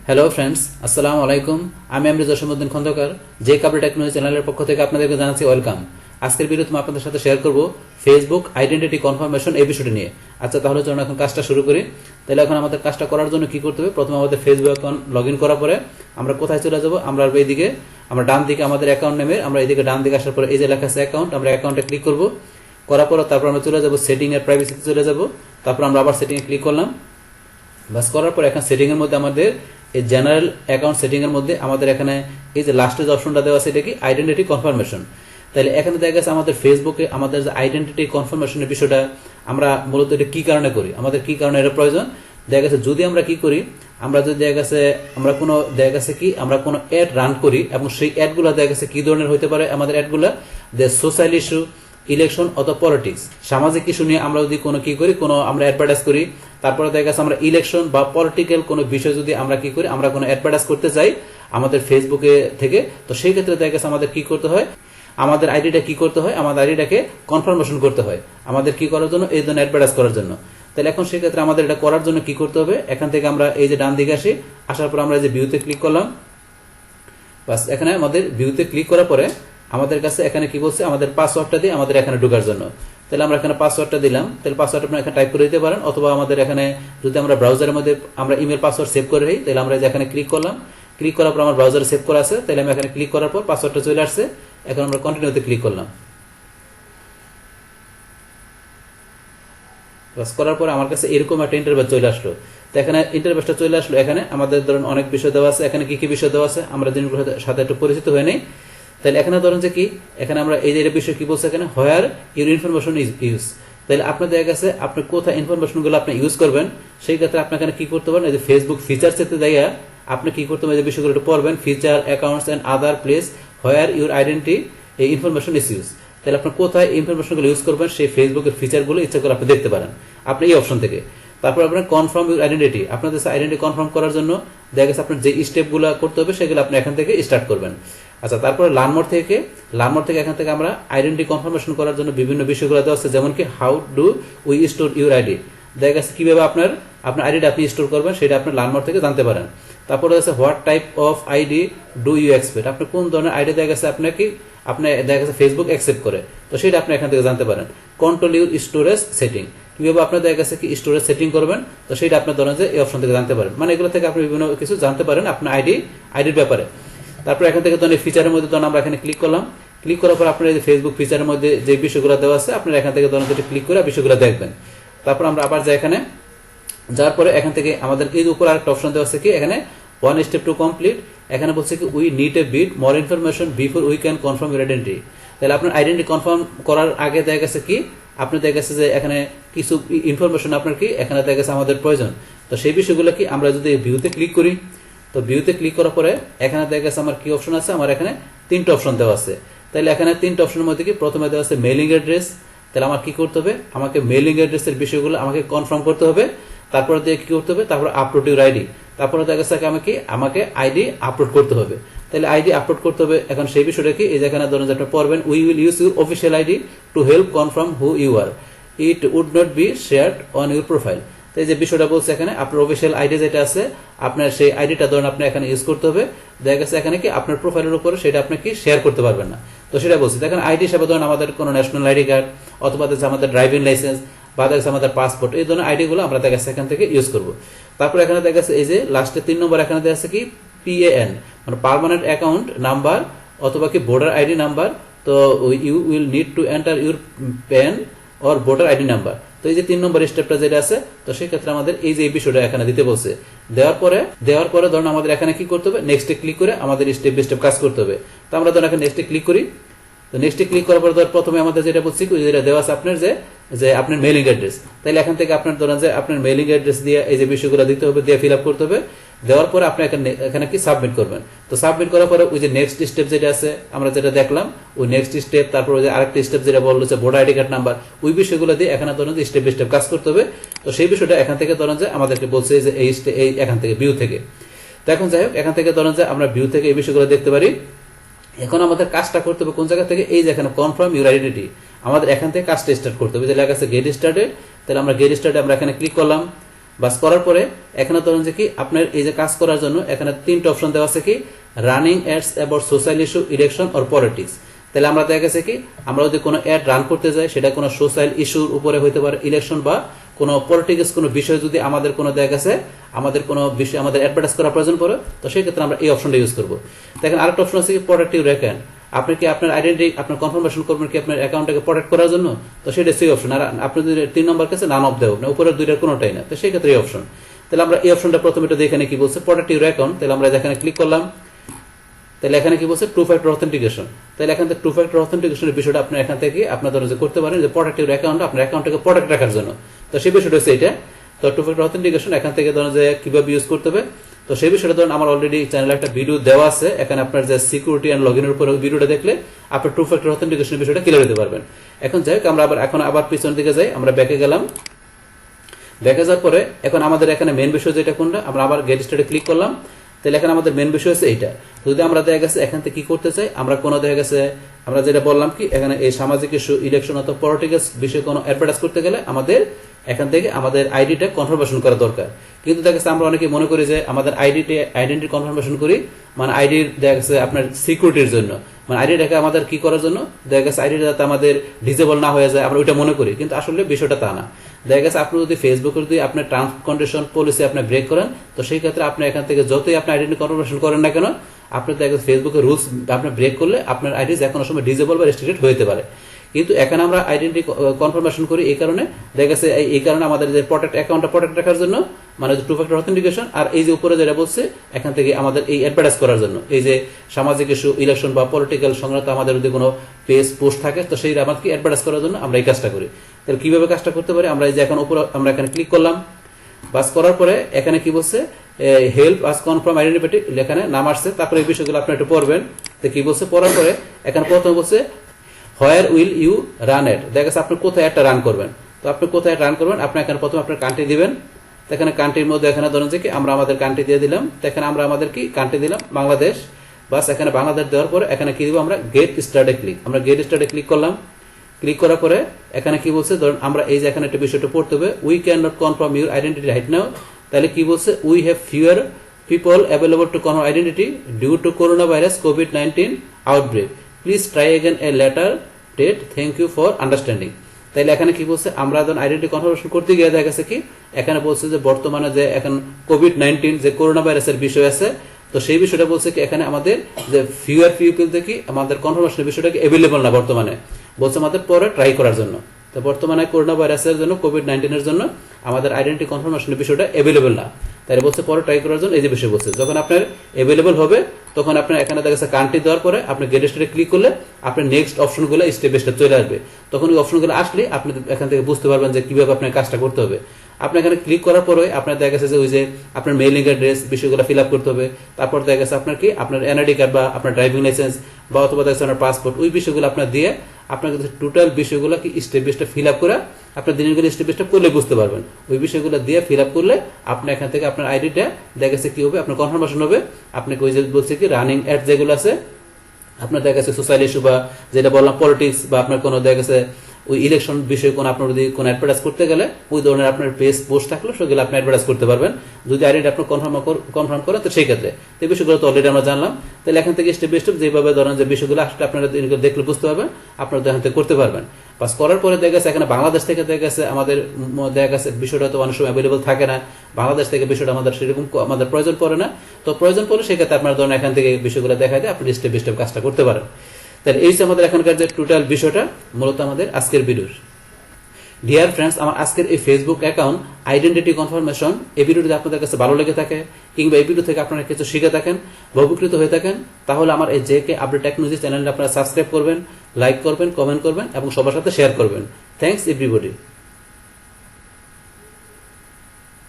Hello friends, আসসালামু আলাইকুম। আমি আমরিজ জসীমউদ্দিন খন্দকার, যে কাবলি টেকনোলজি চ্যানেলের পক্ষ থেকে আপনাদেরকে জানাচ্ছি ওয়েলকাম। আজকের ভিডিওতে আমি আপনাদের সাথে শেয়ার করব ফেসবুক আইডেন্টিটি কনফার্মেশন এই বিষয়টি নিয়ে। আচ্ছা, তাহলে চলুন এখন কাজটা শুরু করি। তাহলে এখন আমাদের কাজটা করার জন্য কি করতে হবে? প্রথমে আমাদের ফেসবুক অ্যাকাউন্ট লগ ইন করার পরে আমরা কোথায় চলে যাব? আমরা এইদিকে, আমরা ডান দিকে আমাদের অ্যাকাউন্ট নেমে আমরা এইদিকে ডান দিকে আসার পরে এই যে লেখা আছে অ্যাকাউন্ট, আমরা অ্যাকাউন্টে ক্লিক করব। করার পর তারপর আমরা চলে যাব সেটিং এর প্রাইভেসিতে চলে যাব। তারপর আমরা আবার সেটিং এ ক্লিক করলাম। বাস করার পর এখন সেটিং এর মধ্যে আমাদের এই জেনারেল অ্যাকাউন্ট সেটিং এর মধ্যে আমাদের এখানে এই যে লাস্টে যে অপশনটা দেওয়া আছে এটা কি আইডেন্টিটি কনফার্মেশন। তাহলে এখানে দেখা গেছে আমাদের ফেসবুকে আমাদের যে আইডেন্টিটি কনফার্মেশনের বিষয়টা আমরা মূলত এটা কি কারণে করি, আমাদের কি কারণে এটা প্রয়োজন। দেখা গেছে যদি আমরা কি করি, আমরা যদি দেখা গেছে আমরা কোনো দেখা গেছে কি আমরা কোনো অ্যাড রান করি এবং সেই অ্যাডগুলো দেখা গেছে কি ধরনের হতে পারে, আমাদের অ্যাডগুলো যে সোশ্যাল ইস্যু, ইলেকশন অথবা পলিটিক্স, সামাজিক ইস্যু নিয়ে আমরা যদি কোনো কি করি, কোনো আমরা অ্যাডভার্টাইজ করি, তারপরে দেখা গেছে আমরা ইলেকশন বা পলিটিক্যাল কোনো বিষয় যদি আমরা কি করি, আমরা কোনো অ্যাডভার্টাইজ করতে চাই আমাদের ফেসবুকে থেকে, তো সেই ক্ষেত্রে দেখা গেছে আমাদের কি করতে হয়, আমাদের আইডিটা কি করতে হয়, আমাদের আইডিটাকে কনফার্মেশন করতে হয় আমাদের কি করার জন্য, এই জন্য অ্যাডভার্টাইজ করার জন্য। তাহলে এখন সেই ক্ষেত্রে আমাদের এটা করার জন্য কি করতে হবে, এখান থেকে আমরা এই যে ডান দিকে আসি, আসার পর আমরা যে ভিউতে ক্লিক করলাম। বাস এখানে আমাদের ভিউতে ক্লিক করার পরে আমাদের কাছে এখানে কি বলছে, আমাদের পাসওয়ার্ডটা দিয়ে আমাদের এখানে ঢোকার জন্য। তাহলে আমরা এখানে পাসওয়ার্ডটা দিলাম। তাহলে পাসওয়ার্ড আপনারা এখানে টাইপ করে দিতে পারেন, অথবা আমাদের এখানে যদি আমরা ব্রাউজারের মধ্যে আমরা ইমেল পাসওয়ার্ড সেভ করে দিই, তাহলে আমরা এখানে ক্লিক করলাম। ক্লিক করার পর আমার ব্রাউজারে সেভ করা আছে, তাহলে আমি এখানে ক্লিক করার পর পাসওয়ার্ডটা চলে আসছে। এখন আমরা কন্টিনিউতে ক্লিক করলাম। বাস করার পর আমার কাছে এরকম একটা ইন্টারভেস চলে আসলো। তো এখানে ইন্টারভেসটা চলে আসলো। এখানে আমাদের ধরুন অনেক বিষয় দেওয়া আছে, এখানে কি কি বিষয় দেওয়া আছে আমরা জিনিসগুলোর সাথে একটু পরিচিত হয়ে নেই। তাহলে এখানে ধরুন যে কি, এখানে আমরা এই যে বিষয় কি বলছে, এখানে where your information is use. তাহলে আপনার দেখা গেছে আপনি কোথায় ইনফরমেশন গুলো আপনি ইউজ করবেন, সেই ক্ষেত্রে আপনি এখানে কি করতে পারেন, এই যে ফেসবুক ফিচার্স এতে দেয়া আপনি কি করতে পারেন, এই বিষয়গুলো একটু পড়বেন, feature accounts and other place where your identity এই ইনফরমেশন ইজ ইউজ। তাহলে আপনি কোথায় ইনফরমেশন গুলো ইউজ করবেন সেই ফেসবুকের ফিচার গুলো ইচ্ছা করে আপনি দেখতে পারেন আপনি এই অপশন থেকে। তারপর আপনার কনফার্ম ইউর আইডেন্টিটি, আপনাদের আইডেন্টি কনফার্ম করার জন্য দেখা গেছে আপনার যে স্টেপ গুলো করতে হবে সেগুলো আপনি এখান থেকে স্টার্ট করবেন। আচ্ছা, তারপরে লার্ন থেকে এখান থেকে আমরা আইডেন্টি কনফার্মেশন করার জন্য বিভিন্ন বিষয়গুলো দেওয়া আছে, যেমন কি how do we store your ID. দেখা গেছে কিভাবে আপনার আইডিটা আপনি স্টোর করবেন সেটা আপনি লার্ন থেকে জানতে পারেন। তারপরে আছে what type of ID do you expect, আপনি কোন ধরনের আইডি দেখা গেছে আপনাকে দেখা গেছে ফেসবুক অ্যাকসেপ্ট করে, তো সেটা আপনি এখান থেকে জানতে পারেন। কন্ট্রোল ইউর স্টোরেজ সেটিং, কিভাবে আপনার দেখা গেছে কি স্টোরেজ সেটিং করবেন, তো সেটা আপনার ধরেন যে এই অপশন থেকে জানতে পারেন। মানে এগুলো থেকে আপনি বিভিন্ন কিছু জানতে পারেন আপনার আইডির ব্যাপারে। তারপর এখান থেকে ধরেন ফিচারের মধ্যে ধরেন আমরা এখানে ক্লিক করলাম। ক্লিক করার পর আপনার এই ফেসবুক ফিচারের মধ্যে যে বিষয়গুলো দেওয়া আছে আপনারা এখান থেকে ধরেন যেটা ক্লিক করে বিষয়গুলো দেখবেন। তারপর আমরা আবার যাই এখানে, যার পরে এখান থেকে আমাদের এই উপর আরেকটা অপশন দেওয়া আছে কি, এখানে ওয়ান স্টেপ টু কমপ্লিট। এখানে বলছে কি we need a bit more information before we can confirm your identity. তাহলে আপনার আইডেন্টি কনফার্ম করার আগে দেখা গেছে কি আপনি দেখা গেছে যে এখানে কিছু ইনফরমেশন আপনার কি এখানে দেখা গেছে আমাদের প্রয়োজন। তো সেই বিষয়গুলো কি আমরা যদি ভিউতে ক্লিক করি, তো ভিউতে ক্লিক করার পরে এখানে দেখা গেছে আমার কি অপশন আছে, আমার এখানে তিনটা অপশন দেওয়া আছে। তাহলে এখানে তিনটা অপশনের মধ্যে কি প্রথমে দেওয়া আছে মেইলিং অ্যাড্রেস। তাহলে আমার কি করতে হবে, আমাকে মেইলিং অ্যাড্রেসের বিষয়গুলো আমাকে কনফার্ম করতে হবে। তারপরে দিয়ে কি করতে হবে, তারপর আপলোড ইউর আইডি। তারপরে দেখা গেছে আমাকে আইডি আপলোড করতে হবে। তাহলে আইডি আপলোড করতে হবে। এখন সেই বিষয়টা কি, এই যেখানে ধরুন আপনি পড়বেন we will use your official ID to help confirm who you are, it would not be shared on your profile. তো এই যে বিষয়টা বলছে এখানে আপনার অফিসিয়াল আইডি যেটা আছে আপনার সেই আইডিটা ধরুন আপনি এখানে ইউজ করতে হবে। দেখা গেছে এখানে কি আপনার প্রোফাইলের উপরে সেটা আপনি কি শেয়ার করতে পারবেন না। তো সেটা বলছি, দেখেন আইডি হিসাবে ধরুন আমাদের কোনো ন্যাশনাল আইডি কার্ড অথবা আমাদের ড্রাইভিং লাইসেন্স বা দেখা গেছে আমাদের পাসপোর্ট, এই ধরনের আইডি গুলো আমরা দেখা গেছে এখান থেকে ইউজ করবো। তারপর এখানে দেখা গেছে এই যে লাস্টে 3 নম্বর এখানে দেখা যাচ্ছে কি PAN মানে পার্মানেন্ট অ্যাকাউন্ট নাম্বার অথবা কি ভোটার আইডি নাম্বার। তো you will need to enter your PAN or voter ID number. তো এই যে 3 নম্বর স্টেপটা যেটা আছে, তো সেই ক্ষেত্রে আমাদের এই যে বিষয়টা এখানে দিতে বলছে। দেওয়ার পরে ধরুন আমাদের এখানে কি করতে হবে, নেক্সটে ক্লিক করে আমাদের স্টেপ বাই স্টেপ কাজ করতে হবে। তো আমরা ধরুন এখানে নেক্সটে ক্লিক করি। তো নেক্সটে ক্লিক করার পর ধর প্রথমে আমাদের যেটা বলছি যেটা দেওয়া আছে আপনার যে আপনার মেইলিং অ্যাড্রেস। তাহলে এখান থেকে আপনার ধরেন যে আপনার মেইলিং অ্যাড্রেস দিয়ে এই যে বিষয়গুলো দিতে হবে, দিয়ে ফিল আপ করতে হবে। দেওয়ার পরে আপনি এখানে কি সাবমিট করবেন। তো সাবমিট করার পরে ওই যে নেক্সট স্টেপ যেটা আছে আমরা যেটা দেখলাম, ওই নেক্সট স্টেপ, তারপর ওই যে আরেকটা স্টেপ যেটা বললো যে ভোটার আইডি কার্ড নাম্বার, ওই বিষয়গুলো দিয়ে এখানে ধরেন যে স্টেপ বাই স্টেপ কাজ করতে হবে। তো সেই বিষয়টা এখান থেকে ধরেন যে আমাদেরকে বলছে যে এই এখান থেকে ভিউ থেকে। তো এখন যাই হোক, এখান থেকে ধরেন যে আমরা ভিউ থেকে এই বিষয়গুলো দেখতে পারি। এখন আমাদের কাজটা করতে হবে কোন জায়গা থেকে, এই যে এখানে কনফার্ম ইউর আইডেন্টি, আমাদের এখান থেকে কাজটা স্টার্ট করতে হবে। যে লেখা আছে গেট স্টার্টেড, তাহলে আমরা গেট স্টার্টে আমরা এখানে ক্লিক করলাম। বাস করার পরে এখানে ধরুন যে কি আপনার এই যে কাজ করার জন্য এখানে 3টা অপশন দেওয়া আছে কি running ads about social issue, election or politics. তাহলে আমরা দেখা গেছে কি আমরা যদি কোনো অ্যাড রান করতে যাই সেটা কোনো সোশ্যাল ইস্যুর উপরে হইতে পারে, ইলেকশন বা কোনো পলিটিক্স কোনো বিষয় যদি আমাদের কোনো দেখা গেছে আমাদের কোনো বিষয় আমাদের অ্যাডভার্টাইজ করার প্রয়োজন পড়ে, তো সেই ক্ষেত্রে আমরা এই অপশনটা ইউজ করবো। দেখেন আরেকটা অপশন আছে কি প্রোটেক্টিভ রেকর্ড। আপনি কি আপনার আইডেন্টি আপনার কনফার্মেশন করবেন কি আপনার অ্যাকাউন্টটাকে প্রোটেক্ট করার জন্য, তো সেটা সেই অপশন। আর আপনি যদি 3 নম্বর কাছে নান অফ দেও না, উপরের দুইটার কোনোটাই না, তো সেই ক্ষেত্রে এই অপশন। তাহলে আমরা এই অপশনটা প্রথমে এটা দেখে কি বলছে প্রোটেক্টিভ অ্যাকাউন্ট। তাহলে আমরা এখানে ক্লিক করলাম, তাহলে এখানে কি বলছে টু ফ্যাক্টর অথেন্টিকেশন। তাহলে এখান থেকে টু ফ্যাক্টর অথেন্টিকেশনের বিষয়টা আপনি এখান থেকে আপনার ধরুন যে করতে পারেন যে প্রোটেক্টিভ অ্যাকাউন্ট আপনার অ্যাকাউন্টটাকে প্রোটেক্ট রাখার জন্য, তো সেই বিষয়টা হচ্ছে এটা। তো টু ফ্যাক্টর অথেন্টিকেশন এখান থেকে ধরুন যে কিভাবে ইউজ করতে হবে, তো সেই বিষয়টা ধরুন আমার অলরেডি চ্যানেলে একটা ভিডিও দেওয়া আছে। এখানে আপনার যে সিকিউরিটি এন্ড লগইনের উপর ভিডিওটা দেখলে আপনার টু ফ্যাক্টর অথেন্টিকেশনের বিষয়টা ক্লিয়ার হতে পারবেন। এখন যাই হোক আমরা আবার পিছন দিকে যাই, আমরা ব্যাকে গেলাম। ব্যাকে যাওয়ার পরে এখন আমাদের এখানে মেন বিষয় যেটা কোনটা, আমরা আবার গেট স্টার্টে ক্লিক করলাম। তাহলে এখানে আমাদের মেন বিষয় হচ্ছে এইটা। যদি আমরা দেখা গেছে এখান থেকে কি করতে চাই, আমরা কোনো দেখা গেছে আমরা যেটা বললাম কি এখানে এই সামাজিক ইস্যু, ইলেকশন অথবা পলিটিক্যাল বিষয়ে কোনো অ্যাডভার্টাইজ করতে গেলে আমাদের এখান থেকে আমাদের আইডিটা কনফার্মেশন করা দরকার। কিন্তু দেখা গেছে আমরা অনেকে মনে করি যে আমাদের আইডেন্টি কনফার্মেশন করি মানে আইডির দেখা গেছে আপনার সিকিউরিটির জন্য, মানে আইডিটাকে আমাদের কি করার জন্য, দেখা গেছে আইডিটা যাতে আমাদের ডিজেবল না হয়ে যায় আমরা ওইটা মনে করি, কিন্তু আসলে বিষয়টা তা না। দেখা গেছে আপনি যদি ফেসবুকে যদি আপনার টার্মস কন্ডিশন পলিসি আপনি ব্রেক করেন, তো সেই ক্ষেত্রে আপনি এখান থেকে যতই আপনি আইডেন্টি কনফার্মেশন করেন না কেন, আপনি দেখা গেছে ফেসবুকের রুলস আপনি ব্রেক করলে আপনার আইডি যে কোনো সময় ডিজেবল বা রেস্ট্রিক্টেড হতে পারে। কিন্তু এখানে আমরা আইডেন্টি কনফার্মেশন করি এই কারণে, দেখা গেছে এই কারণে আমাদের যে প্রোটেক্ট অ্যাকাউন্টটা প্রোটেক্ট রাখার জন্য, মানে টু ফ্যাক্টর অথেন্টিকেশন। আর এই যে উপরে যেটা বলছে এখান থেকে আমাদের এই অ্যাডভার্টাইজ করার জন্য, এই যে সামাজিক ইস্যু, ইলেকশন বা পলিটিক্যাল সংক্রান্ত আমাদের যদি কোনো পেজ পোস্ট থাকে, তো সেই আমাদেরকে অ্যাডভার্টাইজ করার জন্য আমরা এই কাজটা করি। তাহলে কিভাবে কাজটা করতে পারি, আমরা এই যে এখন উপরে আমরা এখানে ক্লিক করলাম, বাস করার পরে এখানে কি বলছে হেল্প আস কনফার্ম আইডেন্টিটি এখানে নাম আসছে। তারপরে এই বিষয়গুলো আপনি একটু পড়বেন। তো কি বলছে পড়ার পরে এখানে প্রথমে বলছে হোয়ার উইল ইউ রান এট, দেখা গেছে আপনি কোথায় একটা রান করবেন। তো আপনি কোথায় রান করবেন, আপনি এখানে প্রথমে আপনার কান্ট্রি দিবেন। তো এখানে কান্ট্রির মধ্যে এখানে ধরুন যে কি আমরা আমাদের কান্ট্রি দিয়ে দিলাম। তো এখানে আমরা আমাদের কি কান্ট্রি দিলাম বাংলাদেশ। বাস এখানে বাংলাদেশ দেওয়ার পরে এখানে কি দিব আমরা গেট স্টার্টে ক্লিক, আমরা গেট স্টার্টে ক্লিক করলাম। ক্লিক করার পরে এখানে কি বলছে ধরুন আমরা এই যে এখানে একটা বিষয়টা পড়তে হবে, we can not confirm your identity right now. তাহলে কি বলছে we have fewer people available to confirm identity due to coronavirus COVID-19 outbreak. Please try again a later date. Thank you for understanding. তাইলে এখানে কি বলছে আমরা যখন identity confirmation করতে গিয়ে দেখা গেছে কি এখানে বলছে যে বর্তমানে যে এখন কোভিড-19 যে করোনা ভাইরাসের বিষয় আছে, তো সেই বিষয়টা বলছে কি এখানে আমাদের যে ফিউয়ার পিপল থেকে আমাদের কনফার্মেশনের বিষয়টা কি অ্যাভেলেবল না বর্তমানে, বলছে আমাদের পরে ট্রাই করার জন্য। তো বর্তমানে করোনা ভাইরাসের জন্য কোভিড-19 এর জন্য আমাদের আইডেন্টি কনফার্মেশনের বিষয়টা অ্যাভেলেবল না, তাই বলছে পরে ট্রাই করার জন্য এই যে বিষয় বলছে। যখন আপনার অ্যাভেলেবল হবে তখন আপনার এখানে দেখা যাচ্ছে কান্ট্রি দেওয়ার পরে আপনি গেট স্টারে ক্লিক করলে আপনার নেক্সট অপশনগুলো স্টেপ বাই স্টেপ চলে আসবে। তখন ওই অপশনগুলো আসলে আপনি এখান থেকে বুঝতে পারবেন যে কিভাবে আপনার কাজটা করতে হবে। আপনি এখানে ক্লিক করার পরে আপনার দেখা গেছে যে ওই যে আপনার মেইলিং অ্যাড্রেস বিষয়গুলো ফিল আপ করতে হবে। তারপর দেখা গেছে আপনার কি আপনার এনআইডি কার্ড বা আপনার ড্রাইভিং লাইসেন্স বা অথবা দেখা আপনার পাসপোর্ট, ওই বিষয়গুলো আপনার দিয়ে আপনার কাছে টোটাল বিষয়গুলো কি step by step fill up করা আপনার দিনগুলো স্টেপ বাই স্টেপ করলে বুঝতে পারবেন। ওই বিষয়গুলো দিয়ে ফিল আপ করলে আপনি এখান থেকে আপনার আইডিটা দেখা গেছে কি হবে আপনার কনফার্মেশন হবে। আপনাকে ওই যে বলছে কি রানিং অ্যাড যেগুলো আছে আপনার দেখা গেছে সোশ্যাল ইস্যু বা যেটা বললাম পলিটিক্স বা আপনার কোনো দেখা গেছে ওই ইলেকশন বিষয়ে কোনো আপনার যদি কোনো অ্যাডভার্টাইজ করতে গেলে ওই ধরনের আপনার পেজ পোস্ট থাকলে সেগুলো আপনি অ্যাডভার্টাইজ করতে পারবেন যদি আইডেন্টি আপনি কনফার্ম করেন। তো সেই ক্ষেত্রে এই বিষয়গুলো তো অলরেডি আমরা জানলাম। তাহলে এখান থেকে স্টেপ বাই স্টেপ যেভাবে ধরেন যে বিষয়গুলো আসলে আপনারা দেখলে বুঝতে পারবেন, আপনারা এখান থেকে করতে পারবেন। পাস করার পরে দেখা গেছে এখানে বাংলাদেশ থেকে দেখা গেছে আমাদের দেখা গেছে বিষয়টা তো অনেক সময় অ্যাভেলেবল থাকে না, বাংলাদেশ থেকে বিষয়টা আমাদের সেরকম আমাদের প্রয়োজন পড়ে না। তো প্রয়োজন পড়লে সেক্ষেত্রে আপনার ধরেন এখান থেকে বিষয়গুলো দেখা যায় আপনি স্টেপ বাই স্টেপ কাজটা করতে পারেন। তাহলে এই আমাদের এখানকার যে টোটাল বিষয়টা মূলত আমাদের আজকের ভিডিওর। ডিয়ার ফ্রেন্ডস, আমার আজকের এই ফেসবুক অ্যাকাউন্ট আইডেন্টিটি কনফার্মেশন এই ভিডিওটি আপনাদের কাছে ভালো লেগে থাকে কিংবা এই ভিডিও থেকে আপনারা কিছু শিখে থাকেন বা উপকৃত হয়ে থাকেন, তাহলে আমার এই জেকে আপডেট টেকনোলজি চ্যানেলটা আপনারা সাবস্ক্রাইব করবেন, লাইক করবেন, কমেন্ট করবেন এবং সবার সাথে শেয়ার করবেন। Thanks everybody.